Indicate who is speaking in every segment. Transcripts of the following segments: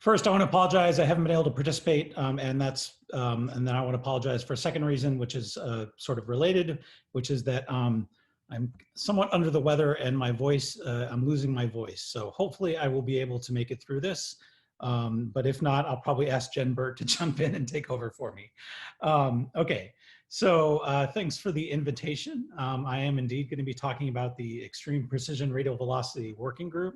Speaker 1: First, I want to apologize. I haven't been able to participate, and then I want to apologize for a second reason, which is sort of related, which is that I'm somewhat under the weather and my voice, I'm losing my voice. So hopefully I will be able to make it through this. But if not, I'll probably ask Jen Burt to jump in and take over for me. Okay, so thanks for the invitation. I am indeed going to be talking about the Extreme Precision Radial Velocity Working Group.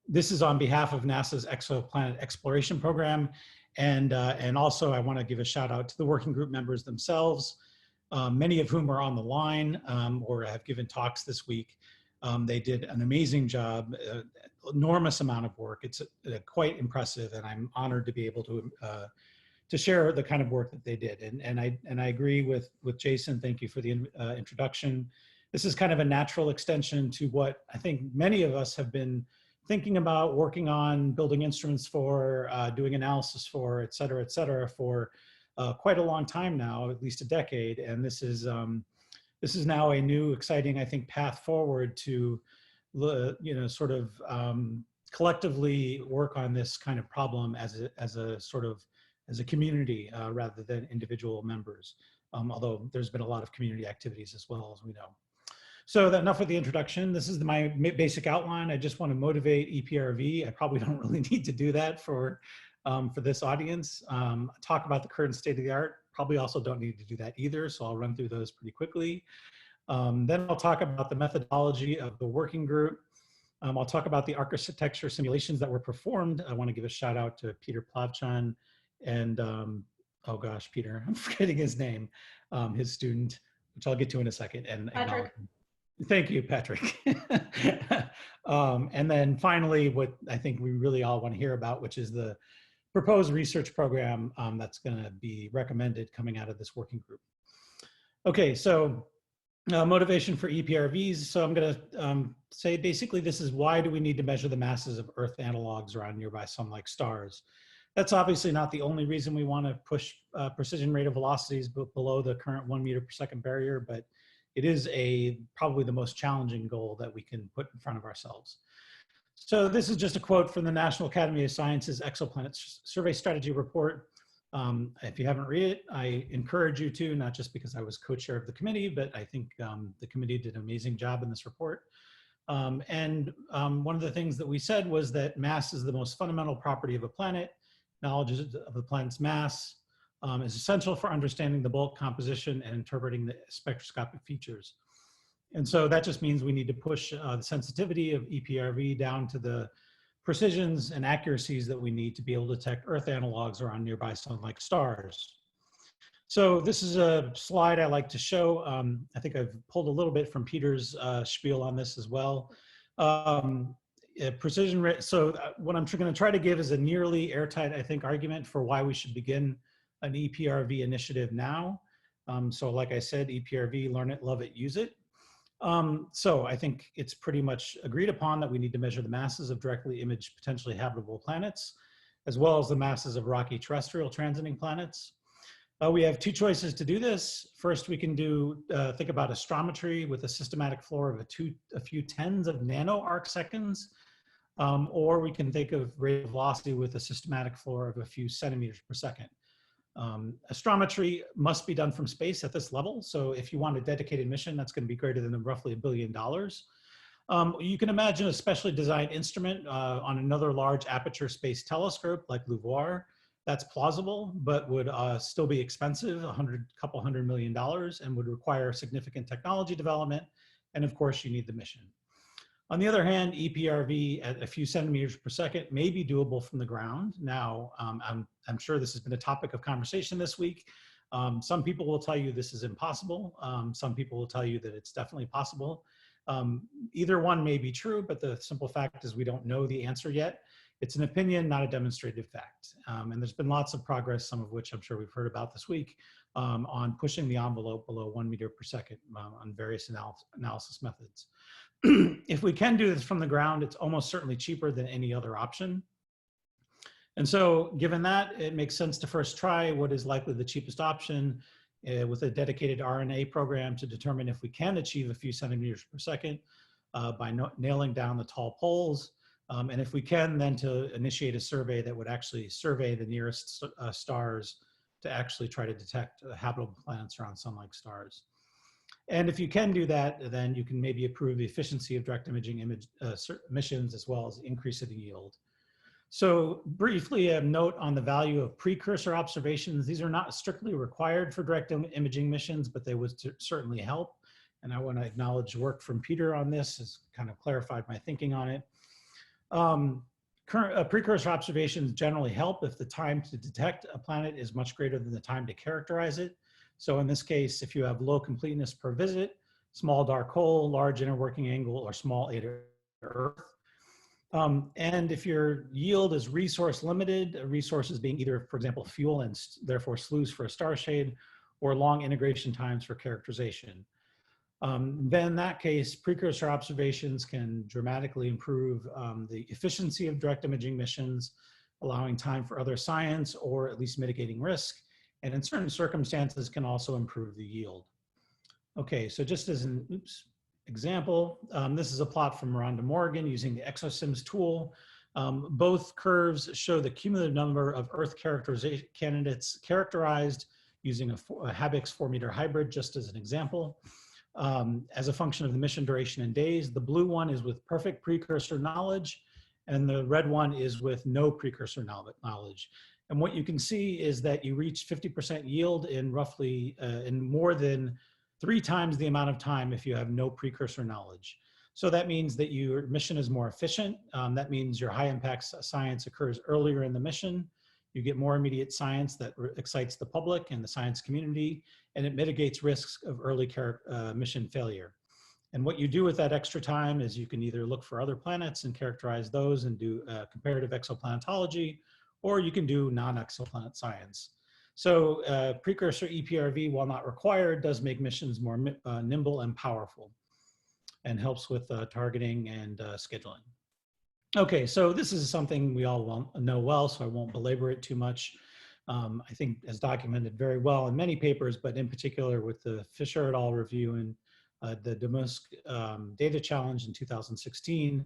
Speaker 1: This is on behalf of NASA's Exoplanet Exploration Program. And also I want to give a shout out to the working group members themselves, many of whom are on the line or have given talks this week. They did an amazing job, enormous amount of work. It's quite impressive, and I'm honored to be able to share the kind of work that they did. And I agree with Jason. Thank you for the introduction. This is kind of a natural extension to what I think many of us have been thinking about, working on, building instruments for, doing analysis for, et cetera, for quite a long time now, at least a decade. And this is now a new, exciting, I think, path forward to, sort of collectively work on this kind of problem as a community rather than individual members. Although there's been a lot of community activities as well, as we know. So enough with the introduction. This is my basic outline. I just want to motivate EPRV. I probably don't really need to do that for this audience. Talk about the current state of the art. Probably also don't need to do that either, so I'll run through those pretty quickly. Then I'll talk about the methodology of the working group. I'll talk about the architecture simulations that were performed. I want to give a shout out to Peter Plavchan and, oh gosh, Peter, I'm forgetting his name, his student, which I'll get to in a second. And
Speaker 2: Patrick.
Speaker 1: Thank you, Patrick. And then finally, what I think we really all want to hear about, which is the proposed research program that's going to be recommended coming out of this working group. Okay, so motivation for EPRVs. So I'm going to say basically this is why do we need to measure the masses of Earth analogs around nearby sun-like stars? That's obviously not the only reason we want to push precision radial velocities below the current 1 meter per second barrier, but it is probably the most challenging goal that we can put in front of ourselves. So this is just a quote from the National Academy of Sciences Exoplanet Survey Strategy Report. If you haven't read it, I encourage you to, not just because I was co-chair of the committee, but I think the committee did an amazing job in this report. One of the things that we said was that mass is the most fundamental property of a planet. Knowledge of the planet's mass is essential for understanding the bulk composition and interpreting the spectroscopic features. And so that just means we need to push the sensitivity of EPRV down to the precisions and accuracies that we need to be able to detect Earth analogs around nearby sun-like stars. So this is a slide I like to show. I think I've pulled a little bit from Peter's spiel on this as well. Precision rate. So what I'm going to try to give is a nearly airtight, I think, argument for why we should begin an EPRV initiative now. So like I said, EPRV, learn it, love it, use it. So I think it's pretty much agreed upon that we need to measure the masses of directly imaged potentially habitable planets, as well as the masses of rocky terrestrial transiting planets. We have two choices to do this. First, we can think about astrometry with a systematic floor of a few tens of nano arc seconds, or we can think of radial velocity with a systematic floor of a few centimeters per second. Astrometry must be done from space at this level. So if you want a dedicated mission, that's going to be greater than roughly $1 billion. You can imagine a specially designed instrument on another large aperture space telescope like LUVOIR. That's plausible, but would still be expensive, couple $100 million, and would require significant technology development. And of course, you need the mission. On the other hand, EPRV at a few centimeters per second may be doable from the ground. Now, I'm sure this has been a topic of conversation this week. Some people will tell you this is impossible. Some people will tell you that it's definitely possible. Either one may be true, but the simple fact is we don't know the answer yet. It's an opinion, not a demonstrated fact. And there's been lots of progress, some of which I'm sure we've heard about this week, on pushing the envelope below 1 meter per second on various analysis methods. If we can do this from the ground, it's almost certainly cheaper than any other option. And so given that, it makes sense to first try what is likely the cheapest option with a dedicated RNA program to determine if we can achieve a few centimeters per second by nailing down the tall poles. And if we can, then to initiate a survey that would actually survey the nearest stars to actually try to detect habitable planets around sun-like stars. And if you can do that, then you can maybe improve the efficiency of direct imaging missions as well as increase the yield. So briefly, a note on the value of precursor observations. These are not strictly required for direct imaging missions, but they would certainly help. And I want to acknowledge work from Peter on this, has kind of clarified my thinking on it. Precursor observations generally help if the time to detect a planet is much greater than the time to characterize it. So in this case, if you have low completeness per visit, small dark hole, large inner working angle, or small A to Earth. And if your yield is resource limited, resources being either, for example, fuel and therefore slews for a star shade, or long integration times for characterization. Then in that case, precursor observations can dramatically improve the efficiency of direct imaging missions, allowing time for other science or at least mitigating risk. And in certain circumstances can also improve the yield. Okay, so just as an example, this is a plot from Rhonda Morgan using the ExoSIMS tool. Both curves show the cumulative number of Earth characterization candidates characterized using a Habix 4-meter hybrid, just as an example. As a function of the mission duration in days, the blue one is with perfect precursor knowledge, and the red one is with no precursor knowledge. And what you can see is that you reach 50% yield in roughly, in more than 3 times the amount of time if you have no precursor knowledge. So that means that your mission is more efficient. That means your high impact science occurs earlier in the mission. You get more immediate science that excites the public and the science community, and it mitigates risks of early mission failure. And what you do with that extra time is you can either look for other planets and characterize those and do comparative exoplanetology, or you can do non-exoplanet science. So precursor EPRV, while not required, does make missions more nimble and powerful and helps with targeting and scheduling. Okay, so this is something we all know well, so I won't belabor it too much. I think as documented very well in many papers, but in particular with the Fisher et al. Review and the Damusk Data Challenge in 2016,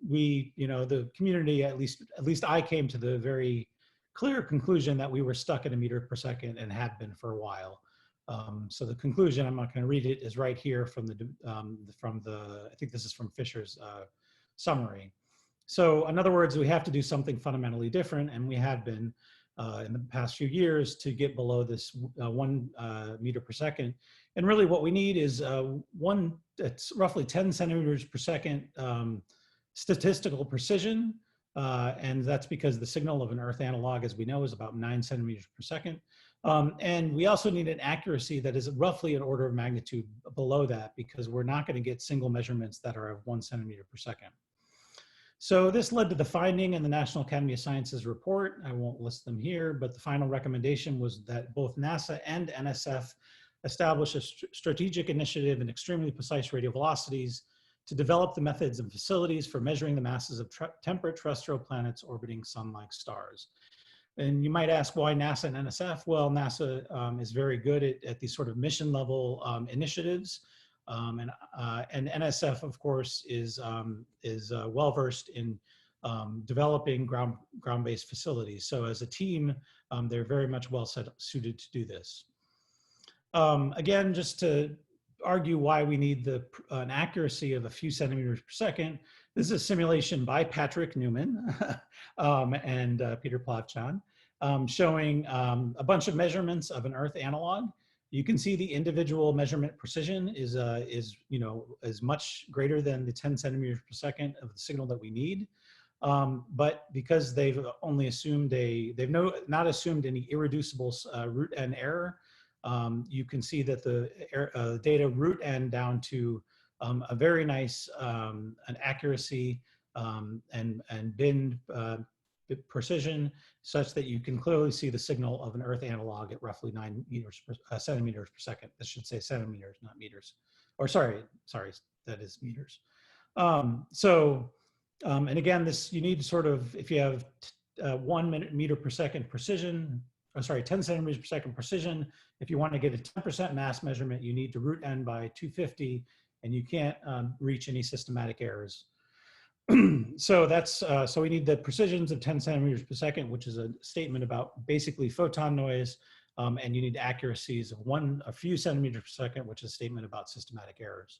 Speaker 1: the community, at least I came to the very clear conclusion that we were stuck at 1 meter per second and had been for a while. So the conclusion, I'm not going to read it, is right here from I think this is from Fisher's summary. So in other words, we have to do something fundamentally different, and we have been in the past few years to get below this 1 meter per second. And really what we need is it's roughly 10 centimeters per second statistical precision. And that's because the signal of an Earth analog, as we know, is about 9 centimeters per second. And we also need an accuracy that is roughly an order of magnitude below that, because we're not going to get single measurements that are of 1 centimeter per second. So this led to the finding in the National Academy of Sciences report. I won't list them here, but the final recommendation was that both NASA and NSF establish a strategic initiative in extremely precise radial velocities to develop the methods and facilities for measuring the masses of temperate terrestrial planets orbiting sun-like stars. And you might ask, why NASA and NSF? Well, NASA is very good at these sort of mission level initiatives. And NSF, of course, is well versed in developing ground-based facilities. So as a team, they're very much well suited to do this. Again, just to argue why we need an accuracy of a few centimeters per second, this is a simulation by Patrick Newman and Peter Plavchan, showing a bunch of measurements of an Earth analog. You can see the individual measurement precision is much greater than the 10 centimeters per second of the signal that we need. But because they've only assumed they've not assumed any irreducible root n error, you can see that the data root n down to a very nice an accuracy and bin precision, such that you can clearly see the signal of an Earth analog at roughly 9 centimeters per second. This should say centimeters, not meters. Or sorry, that is meters. And again, you need sort of, if you have 1 meter per second precision, 10 centimeters per second precision, if you want to get a 10% mass measurement, you need to root n by 250, and you can't reach any systematic errors. So that's, so we need the precisions of 10 centimeters per second, which is a statement about basically photon noise. And you need accuracies of a few centimeters per second, which is a statement about systematic errors.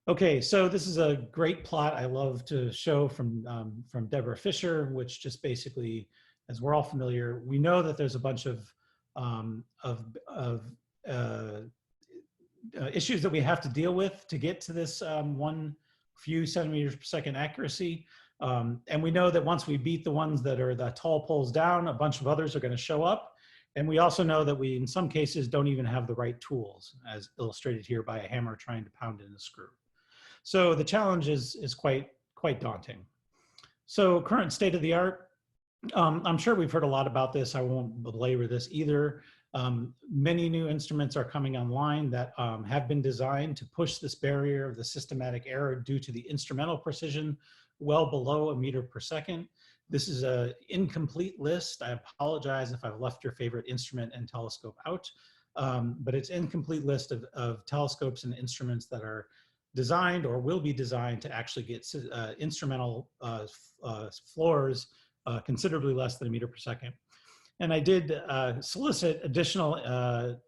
Speaker 1: Okay, so this is a great plot I love to show from Deborah Fisher, which just basically, as we're all familiar, we know that there's a bunch of issues that we have to deal with to get to this one few centimeters per second accuracy. And we know that once we beat the ones that are the tall poles down, a bunch of others are going to show up. And we also know that we, in some cases, don't even have the right tools, as illustrated here by a hammer trying to pound in a screw. So the challenge is quite daunting. So current state of the art, I'm sure we've heard a lot about this. I won't belabor this either. Many new instruments are coming online that have been designed to push this barrier of the systematic error due to the instrumental precision well below a meter per second. This is an incomplete list. I apologize if I've left your favorite instrument and telescope out, but it's an incomplete list of telescopes and instruments that are designed or will be designed to actually get instrumental floors considerably less than a meter per second. And I did solicit additional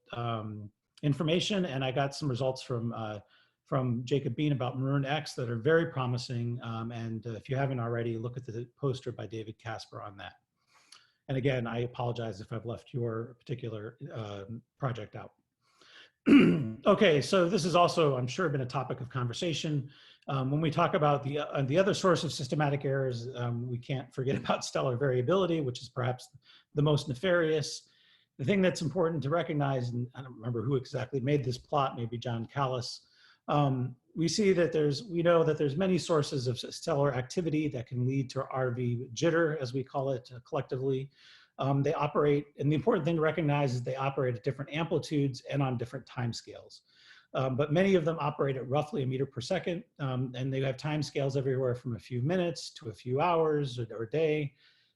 Speaker 1: information, and I got some results from Jacob Bean about Maroon X that are very promising. And if you haven't already, look at the poster by David Casper on that. And again, I apologize if I've left your particular project out. Okay, so this is also, I'm sure, been a topic of conversation. When we talk about the other source of systematic errors, we can't forget about stellar variability, which is perhaps the most nefarious. The thing that's important to recognize, and I don't remember who exactly made this plot, maybe John Callis, we see that we know that there's many sources of stellar activity that can lead to RV jitter, as we call it collectively. They operate, and the important thing to recognize is they operate at different amplitudes and on different time scales. But many of them operate at roughly a meter per second, and they have time scales everywhere from a few minutes to a few hours or a day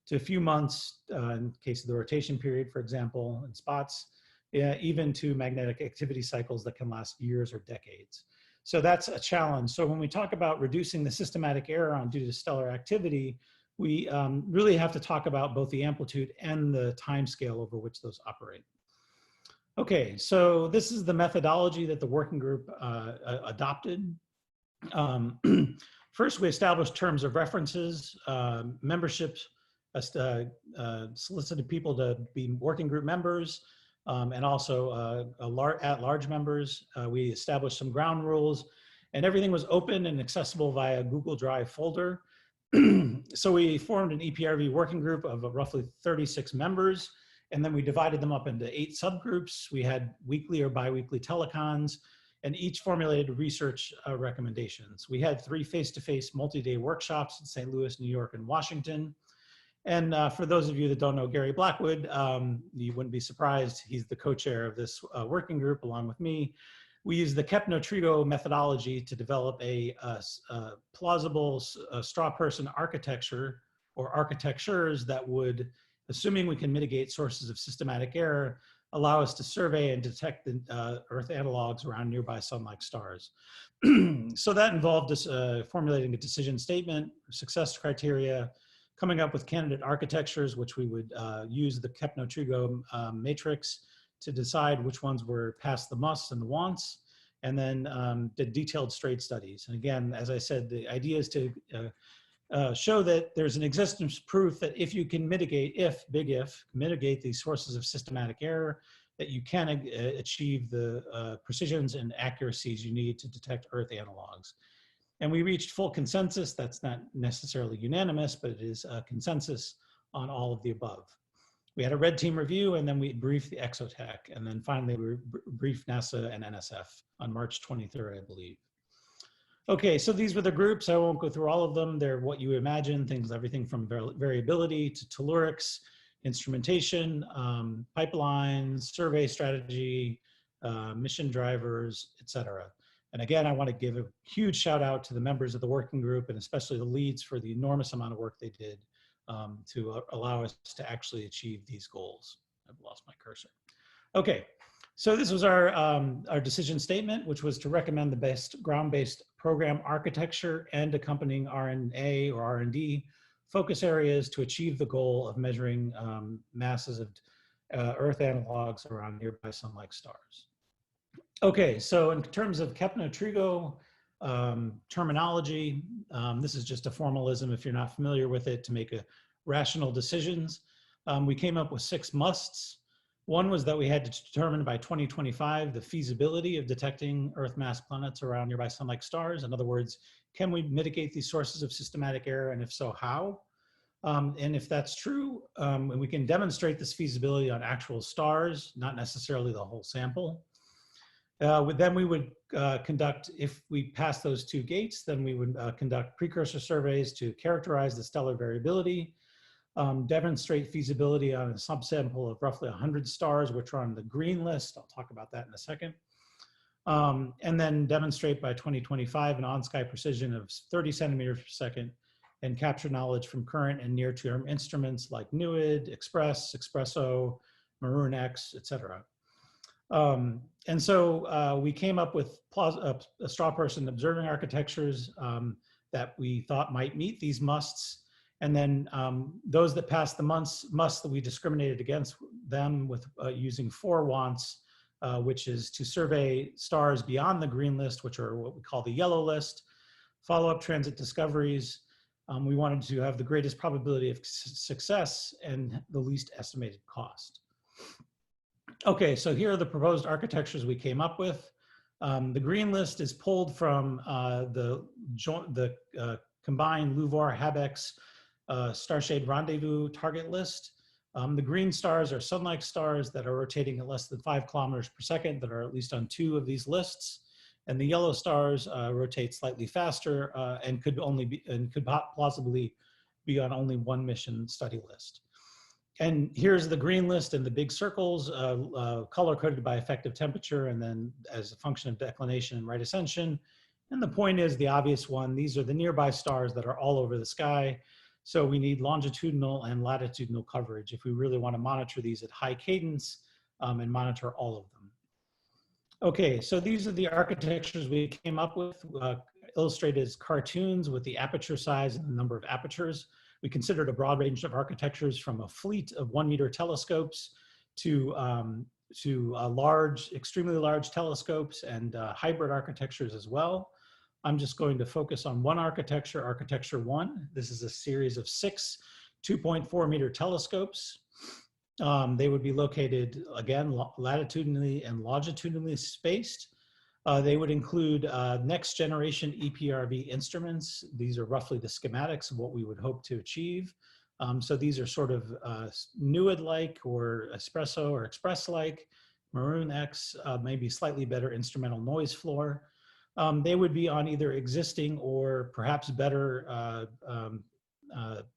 Speaker 1: to a few months, in case of the rotation period, for example, in spots, even to magnetic activity cycles that can last years or decades. So that's a challenge. So when we talk about reducing the systematic error due to stellar activity, we really have to talk about both the amplitude and the time scale over which those operate. Okay, so this is the methodology that the working group adopted. First, we established terms of references, memberships, solicited people to be working group members, and also at-large members. We established some ground rules, and everything was open and accessible via Google Drive folder. So we formed an EPRV working group of roughly 36 members, and then we divided them up into 8 subgroups. We had weekly or biweekly telecons, and each formulated research recommendations. We had 3 face-to-face multi-day workshops in St. Louis, New York, and Washington. And for those of you that don't know Gary Blackwood, you wouldn't be surprised. He's the co-chair of this working group along with me. We use the Kepner-Trigo methodology to develop a plausible straw person architecture or architectures that would, assuming we can mitigate sources of systematic error, allow us to survey and detect the Earth analogs around nearby sun-like stars. So that involved us formulating a decision statement, success criteria, coming up with candidate architectures, which we would use the Kepner-Trigo matrix to decide which ones were past the musts and the wants, and then did detailed straight studies. And again, as I said, the idea is to show that there's an existence proof that if you can mitigate, big if, mitigate these sources of systematic error, that you can achieve the precisions and accuracies you need to detect Earth analogs. And we reached full consensus. That's not necessarily unanimous, but it is a consensus on all of the above. We had a red team review, and then we briefed the ExoTech, and then finally we briefed NASA and NSF on March 23rd, I believe. Okay, so these were the groups. I won't go through all of them. They're what you imagine, things, everything from variability to tellurics, instrumentation, pipelines, survey strategy, mission drivers, etc. And again, I want to give a huge shout out to the members of the working group and especially the leads for the enormous amount of work they did to allow us to actually achieve these goals. I've lost my cursor. Okay, So this was our decision statement, which was to recommend the best ground-based program architecture and accompanying RNA or R&D focus areas to achieve the goal of measuring masses of Earth analogs around nearby sun-like stars. Okay, so in terms of Kepner-Trigo terminology, this is just a formalism if you're not familiar with it to make rational decisions. We came up with 6 musts. One was that we had to determine by 2025 the feasibility of detecting Earth-mass planets around nearby sun-like stars. In other words, can we mitigate these sources of systematic error, and if so, how? And if that's true, and we can demonstrate this feasibility on actual stars, not necessarily the whole sample, then we would conduct, if we pass those 2 gates, then we would conduct precursor surveys to characterize the stellar variability, demonstrate feasibility on a subsample of roughly 100 stars, which are on the green list. I'll talk about that in a second. And then demonstrate by 2025 an on-sky precision of 30 centimeters per second and capture knowledge from current and near-term instruments like NUID, Express, Espresso, Maroon X, et cetera. And so we came up with a straw person observing architectures that we thought might meet these musts. And then those that passed the must that we discriminated against them with using 4 wants, which is to survey stars beyond the green list, which are what we call the yellow list, follow-up transit discoveries. We wanted to have the greatest probability of success and the least estimated cost. Okay, so here are the proposed architectures we came up with. The green list is pulled from the combined LUVOIR-HABEX Starshade Rendezvous target list. The green stars are sun-like stars that are rotating at less than 5 kilometers per second that are at least on 2 of these lists. And the yellow stars rotate slightly faster and could plausibly be on only 1 mission study list. And here's the green list in the big circles, color-coded by effective temperature and then as a function of declination and right ascension. And the point is the obvious one, these are the nearby stars that are all over the sky. So we need longitudinal and latitudinal coverage if we really want to monitor these at high cadence and monitor all of them. Okay, so these are the architectures we came up with, illustrated as cartoons with the aperture size and the number of apertures. We considered a broad range of architectures from a fleet of 1-meter telescopes to large, extremely large telescopes and hybrid architectures as well. I'm just going to focus on one architecture, architecture 1. This is a series of 6 2.4-meter telescopes. They would be located, again, latitudinally and longitudinally spaced. They would include next generation EPRV instruments. These are roughly the schematics of what we would hope to achieve. So these are sort of NUID-like or Espresso or Express-like, Maroon X, maybe slightly better instrumental noise floor. They would be on either existing or perhaps better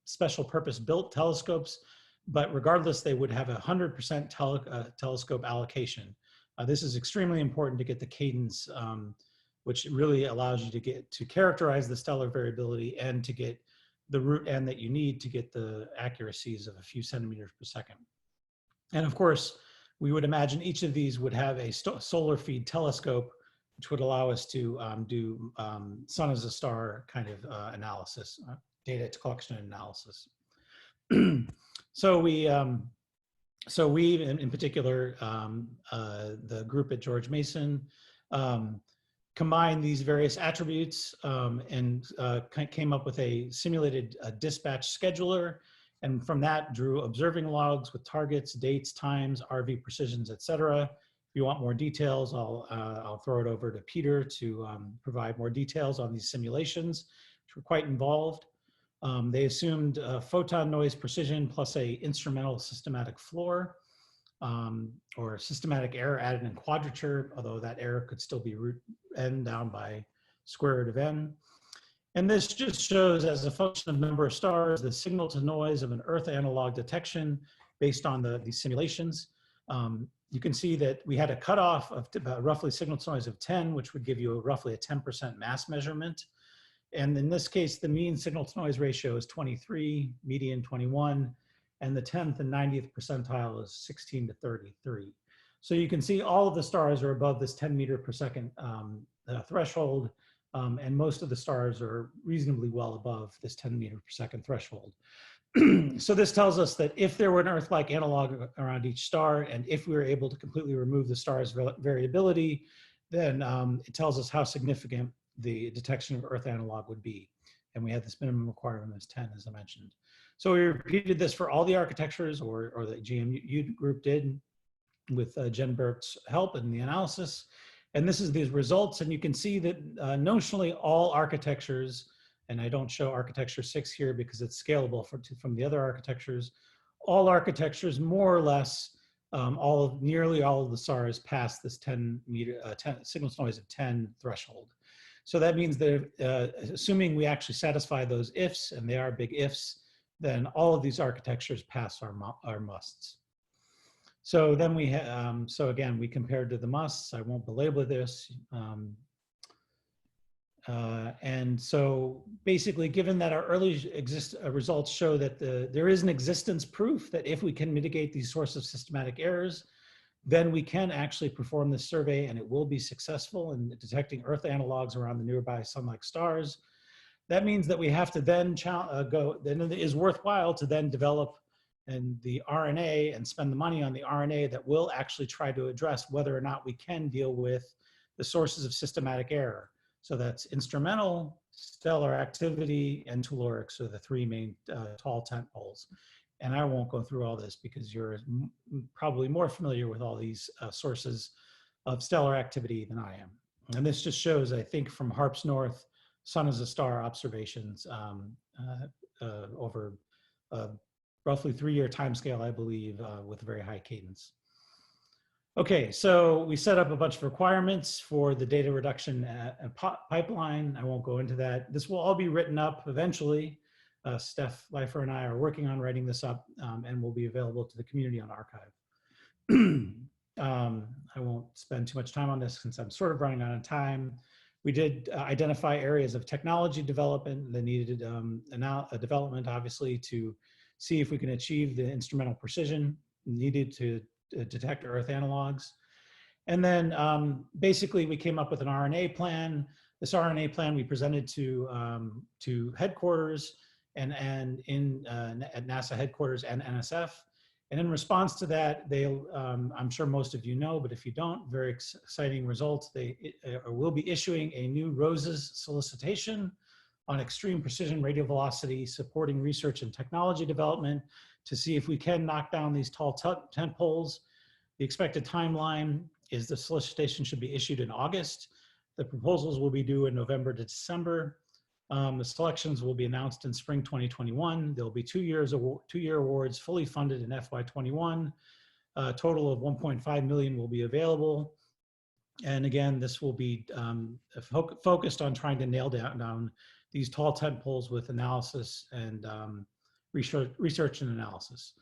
Speaker 1: special purpose built telescopes, but regardless, they would have 100% telescope allocation. This is extremely important to get the cadence, which really allows you to characterize the stellar variability and to get the root n that you need to get the accuracies of a few centimeters per second. And of course, we would imagine each of these would have a solar feed telescope, which would allow us to do sun as a star kind of analysis, data collection and analysis. So we, in particular, the group at George Mason, combined these various attributes and came up with a simulated dispatch scheduler. And from that drew observing logs with targets, dates, times, RV precisions, et cetera. If you want more details, I'll throw it over to Peter to provide more details on these simulations, which were quite involved. They assumed photon noise precision plus a instrumental systematic floor or systematic error added in quadrature, although that error could still be root n down by square root of n. And this just shows as a function of number of stars, the signal to noise of an Earth analog detection based on these simulations. You can see that we had a cutoff of roughly signal to noise of 10, which would give you roughly a 10% mass measurement. And in this case, the mean signal to noise ratio is 23, median 21, and the 10th and 90th percentile is 16 to 33. So you can see all of the stars are above this 10 meter per second threshold, and most of the stars are reasonably well above this 10 meter per second threshold. So this tells us that if there were an Earth-like analog around each star, and if we were able to completely remove the star's variability, then it tells us how significant the detection of Earth analog would be. And we had this minimum requirement as 10, as I mentioned. So we repeated this for all the architectures, or the GMU group did, with Jen Burke's help in the analysis. And this is these results, and you can see that notionally all architectures, and I don't show architecture 6 here because it's scalable from the other architectures, all architectures more or less, nearly all of the stars pass this 10 signal to noise of 10 threshold. So that means that assuming we actually satisfy those ifs, and they are big ifs, then all of these architectures pass our musts. So then we so again, we compared to the musts. I won't belabor this. And so basically, given that our early results show that there is an existence proof that if we can mitigate these sources of systematic errors, then we can actually perform this survey, and it will be successful in detecting Earth analogs around the nearby sun-like stars. That means that we have to then then it is worthwhile to then develop the RNA and spend the money on the RNA that will actually try to address whether or not we can deal with the sources of systematic error. So that's instrumental, stellar activity, and telluric, so the 3 main tall tent poles. And I won't go through all this because you're probably more familiar with all these sources of stellar activity than I am. And this just shows, I think, from HARPS North, Sun as a Star observations over roughly 3-year timescale, I believe, with a very high cadence. Okay, so we set up a bunch of requirements for the data reduction pipeline. I won't go into that. This will all be written up eventually. Steph Leifer and I are working on writing this up, and will be available to the community on archive. I won't spend too much time on this since I'm sort of running out of time. We did identify areas of technology development that needed development, obviously, to see if we can achieve the instrumental precision needed to detect Earth analogs. And then basically we came up with an RNA plan. This RNA plan we presented to headquarters and at NASA headquarters and NSF. And in response to that, I'm sure most of you know, but if you don't, very exciting results. They will be issuing a new ROSES solicitation on extreme precision radial velocity, supporting research and technology development to see if we can knock down these tall tent poles. The expected timeline is the solicitation should be issued in August. The proposals will be due in November to December. The selections will be announced in spring 2021. There'll be 2-year awards fully funded in FY21. A total of 1.5 million will be available. And again, this will be focused on trying to nail down these tall tent poles with analysis and research and analysis.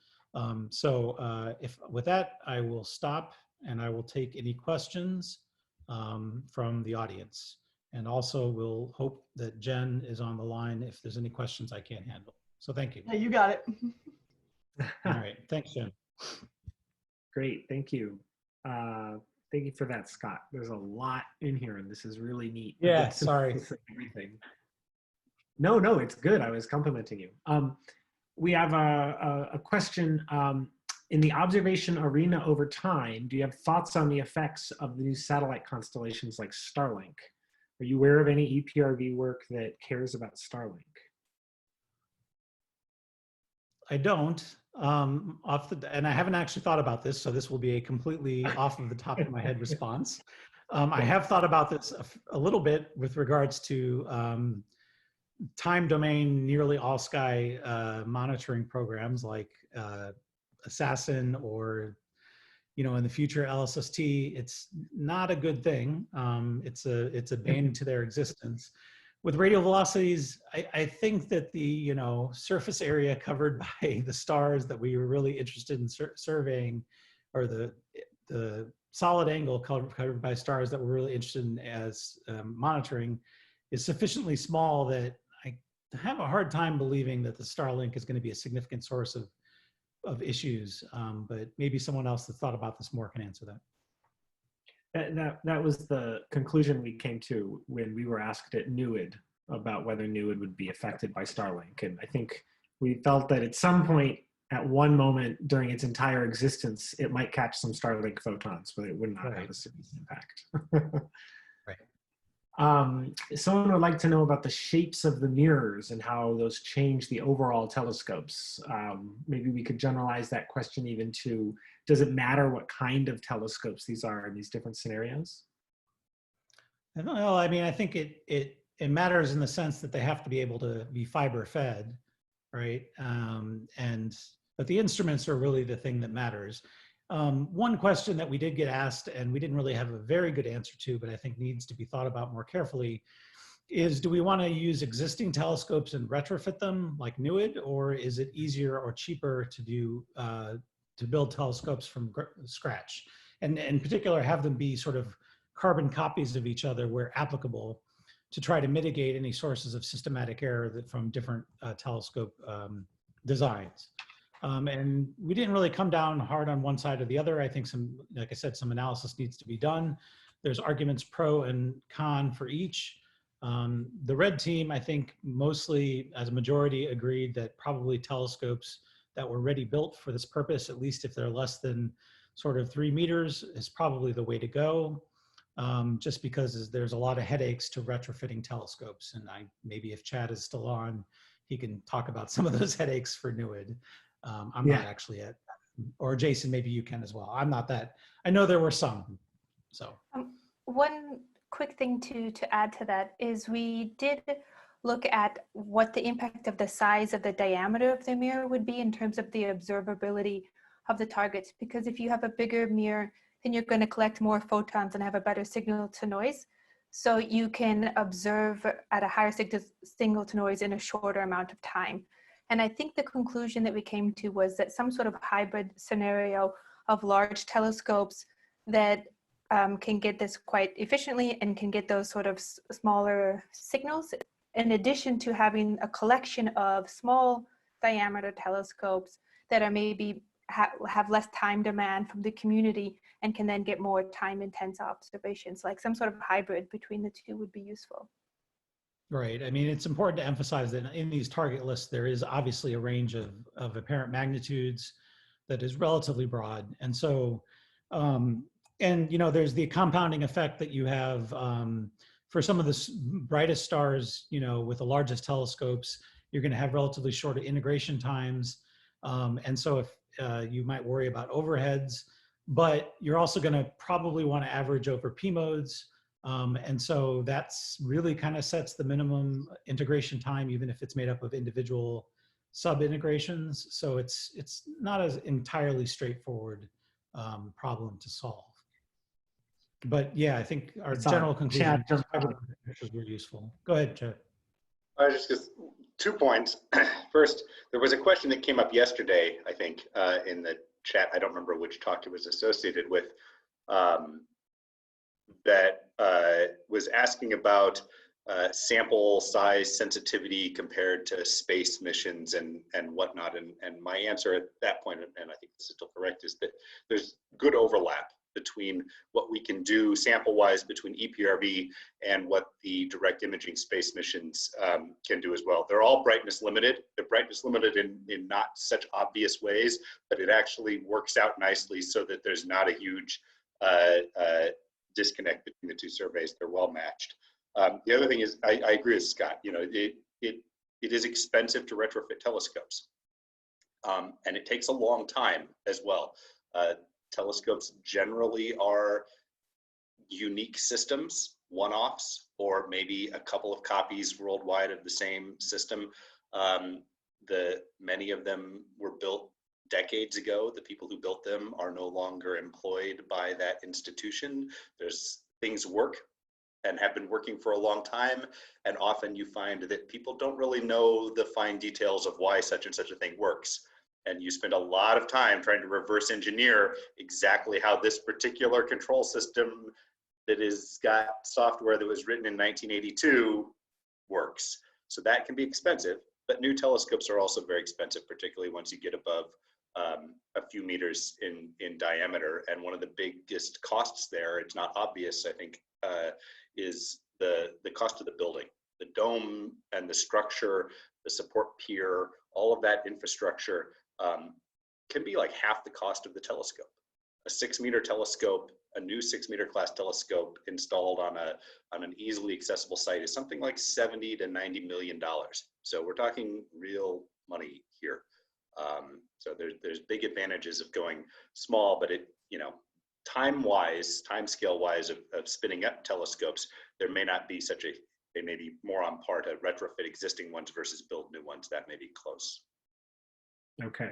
Speaker 1: With that, I will stop and I will take any questions from the audience. And also we'll hope that Jen is on the line if there's any questions I can't handle. So thank you.
Speaker 2: Yeah, you got it.
Speaker 1: All right, thanks, Jen.
Speaker 3: Great, thank you. Thank you for that, Scott. There's a lot in here and this is really neat.
Speaker 1: Yeah, sorry.
Speaker 3: Everything. No, it's good. I was complimenting you. We have a question. In the observation arena over time, do you have thoughts on the effects of the new satellite constellations like Starlink? Are you aware of any EPRV work that cares about Starlink?
Speaker 1: I don't. And I haven't actually thought about this, so this will be a completely off of the top of my head response. I have thought about this a little bit with regards to time domain, nearly all sky monitoring programs like Assassin or, in the future LSST. It's not a good thing. It's a bane to their existence. With radial velocities, I think that the surface area covered by the stars that we were really interested in surveying, or the solid angle covered by stars that we're really interested in as monitoring, is sufficiently small that I have a hard time believing that the Starlink is going to be a significant source of issues, but maybe someone else that's thought about this more can answer that.
Speaker 3: That was the conclusion we came to when we were asked at NUID about whether NUID would be affected by Starlink. And I think we felt that at some point, at one moment during its entire existence, it might catch some Starlink photons, but it would not have a serious impact.
Speaker 1: Right.
Speaker 3: Someone would like to know about the shapes of the mirrors and how those change the overall telescopes. Maybe we could generalize that question even to, does it matter what kind of telescopes these are in these different scenarios?
Speaker 1: I don't know. I mean, I think it matters in the sense that they have to be able to be fiber fed, right? But the instruments are really the thing that matters. One question that we did get asked, and we didn't really have a very good answer to, but I think needs to be thought about more carefully, is do we want to use existing telescopes and retrofit them like NUID, or is it easier or cheaper to do to build telescopes from scratch, and in particular have them be sort of carbon copies of each other where applicable, to try to mitigate any sources of systematic error that from different telescope designs. And we didn't really come down hard on one side or the other. I think like I said, some analysis needs to be done. There's arguments pro and con for each. The red team, I think mostly as a majority agreed that probably telescopes that were ready built for this purpose, at least if they're less than sort of 3 meters, is probably the way to go. Just because there's a lot of headaches to retrofitting telescopes. And maybe if Chad is still on, he can talk about some of those headaches for NUID. I'm not actually at, or Jason, maybe you can as well. I'm not that, I know there were some, so.
Speaker 2: One quick thing to add to that is we did look at what the impact of the size of the diameter of the mirror would be in terms of the observability of the targets. Because if you have a bigger mirror, then you're going to collect more photons and have a better signal to noise. So you can observe at a higher signal to noise in a shorter amount of time. And I think the conclusion that we came to was that some sort of hybrid scenario of large telescopes that can get this quite efficiently and can get those sort of smaller signals, in addition to having a collection of small diameter telescopes that are maybe have less time demand from the community and can then get more time intense observations. Like some sort of hybrid between the two would be useful.
Speaker 1: Right. I mean, it's important to emphasize that in these target lists, there is obviously a range of apparent magnitudes that is relatively broad. And so, and there's the compounding effect that you have for some of the brightest stars, with the largest telescopes, you're going to have relatively shorter integration times. And so if you might worry about overheads, but you're also going to probably want to average over P modes. And so that's really kind of sets the minimum integration time, even if it's made up of individual sub integrations. So it's not as entirely straightforward problem to solve. But yeah, I think our general conclusion is really useful. Go ahead, Chad.
Speaker 4: I just 2 points. First, there was a question that came up yesterday, I think, in the chat. I don't remember which talk it was associated with, that was asking about sample size sensitivity compared to space missions and whatnot. And my answer at that point, and I think this is still correct, is that there's good overlap between what we can do sample-wise between EPRV and what the direct imaging space missions can do as well. They're all brightness limited. They're brightness limited in not such obvious ways, but it actually works out nicely so that there's not a huge disconnect between the two surveys. They're well matched. The other thing is, I agree with Scott, it is expensive to retrofit telescopes. And it takes a long time as well. Telescopes generally are unique systems, one-offs, or maybe a couple of copies worldwide of the same system. Many of them were built decades ago. The people who built them are no longer employed by that institution. Things work and have been working for a long time. And often you find that people don't really know the fine details of why such and such a thing works. And you spend a lot of time trying to reverse engineer exactly how this particular control system that has got software that was written in 1982 works. So that can be expensive, but new telescopes are also very expensive, particularly once you get above a few meters in diameter. And one of the biggest costs there, it's not obvious, I think, is the cost of the building. The dome and the structure, the support pier, all of that infrastructure can be like half the cost of the telescope. A 6-meter telescope, a new 6-meter class telescope installed on an easily accessible site is something like $70 to $90 million. So we're talking real money here. So there's big advantages of going small, but it, you know, time scale wise of spinning up telescopes, there may not be such a, they may be more on par to retrofit existing ones versus build new ones. That may be close.
Speaker 3: Okay,